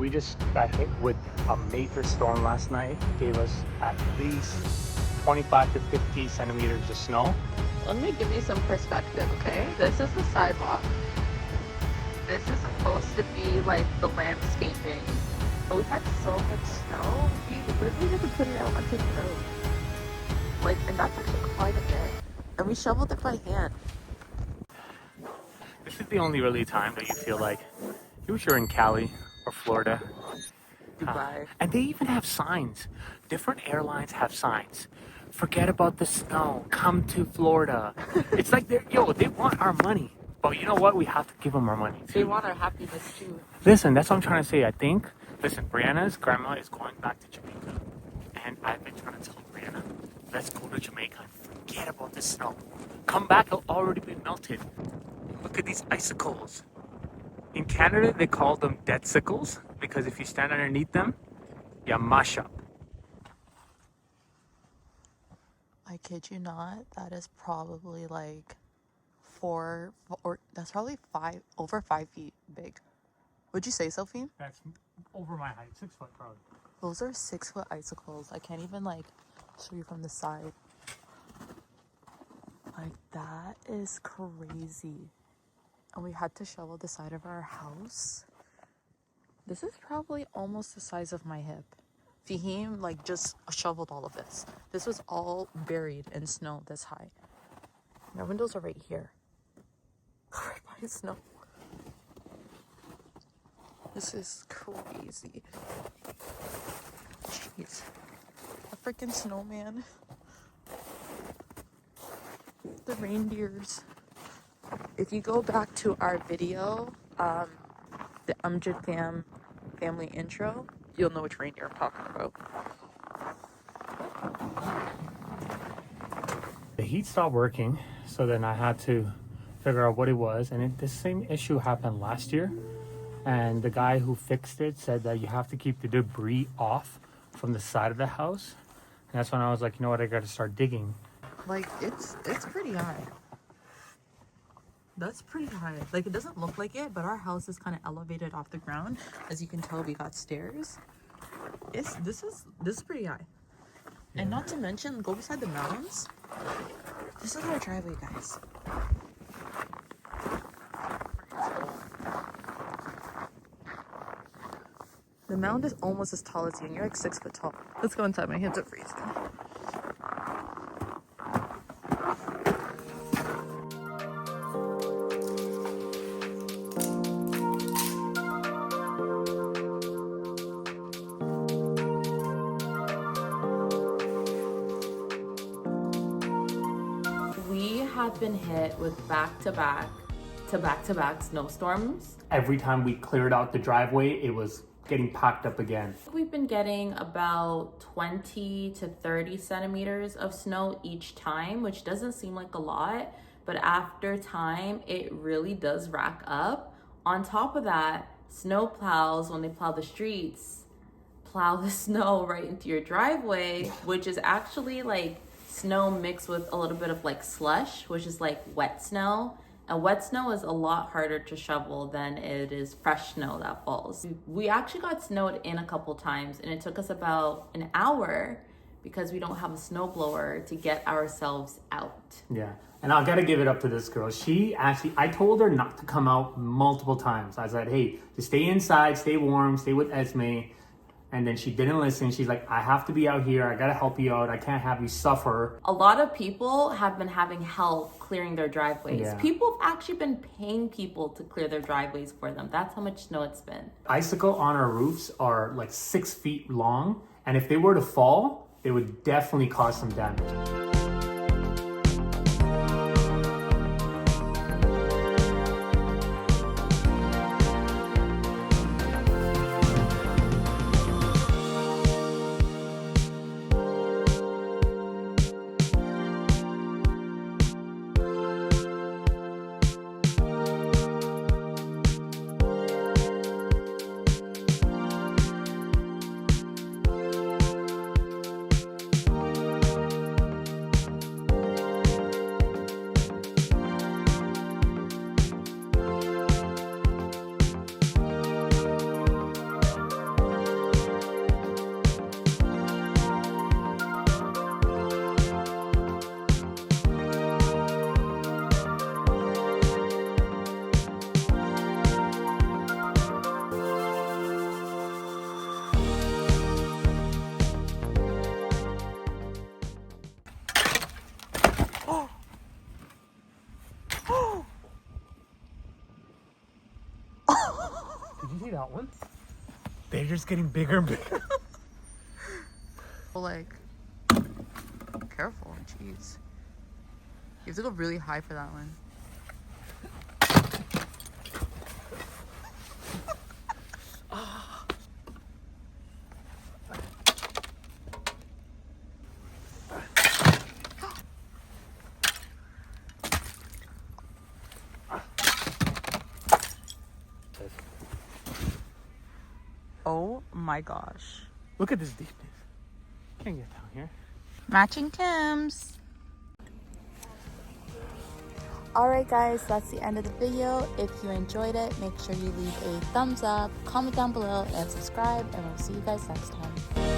We just got hit with a major storm last night. Gave us at least 25 to 50 centimeters of snow. Let me give you some perspective, okay? This is the sidewalk. This is supposed to be like the landscaping. But we've had so much snow, we literally had to put it out onto the road. Like, and that's actually quite a bit. And we shoveled it by hand. This is the only really time that you feel like you're in Cali or Florida. Dubai. And they even have signs. Different airlines have signs. Forget about the snow. Come to Florida. It's like they want our money. But you know what? We have to give them our money too. They want our happiness too. Listen, that's what I'm trying to say. I think, listen, Brianna's grandma is going back to Jamaica. And I've been trying to tell Brianna, let's go to Jamaica and forget about the snow. Come back, it'll already be melted. Look at these icicles. In Canada, they call them deadsicles because if you stand underneath them, you mash up. I kid you not, that is probably like that's probably over 5 feet big. Would you say so, Faheem? That's over my height, 6 foot probably. Those are 6-foot icicles. I can't even like show you from the side. Like, that is crazy. And we had to shovel the side of our house. This is probably almost the size of my hip. Faheem like just shoveled all of this. This was all buried in snow this high. My windows are right here. Right by snow. This is crazy. Jeez. A freaking snowman. The reindeers. If you go back to our video, the Amjad family intro, you'll know which reindeer I'm talking about. The heat stopped working, so then I had to figure out what it was. And the same issue happened last year. And the guy who fixed it said that you have to keep the debris off from the side of the house. And that's when I was like, you know what, I got to start digging. Like, it's pretty high. That's pretty high. Like, it doesn't look like it, but our house is kind of elevated off the ground. As you can tell, we got stairs. This is pretty high. Yeah. And not to mention, go beside the mountains. This is our driveway, guys. The mound is almost as tall as you, and you're like 6 foot tall. Let's go inside. My hands are freezing. We have been hit with back-to-back snowstorms. Every time we cleared out the driveway, it was getting packed up again. We've been getting about 20 to 30 centimeters of snow each time, which doesn't seem like a lot, but after time, it really does rack up. On top of that, snow plows, when they plow the streets, plow the snow right into your driveway, which is actually like snow mixed with a little bit of like slush, which is like wet snow. And wet snow is a lot harder to shovel than it is fresh snow that falls. We actually got snowed in a couple times, and it took us about an hour because we don't have a snowblower to get ourselves out. Yeah, and I gotta give it up to this girl. I told her not to come out multiple times. I said, hey, just stay inside, stay warm, stay with Esme. And then she didn't listen. She's like, I have to be out here. I gotta help you out. I can't have you suffer. A lot of people have been having help clearing their driveways. Yeah. People have actually been paying people to clear their driveways for them. That's how much snow it's been. Icicle on our roofs are like 6 feet long. And if they were to fall, they would definitely cause some damage. see that one? They're just getting bigger and bigger. Like, careful, jeez. You have to go really high for that one. Oh my gosh. Look at this deepness. Can't get down here. Matching Tims. Alright guys, that's the end of the video. If you enjoyed it, make sure you leave a thumbs up, comment down below, and subscribe, and we'll see you guys next time.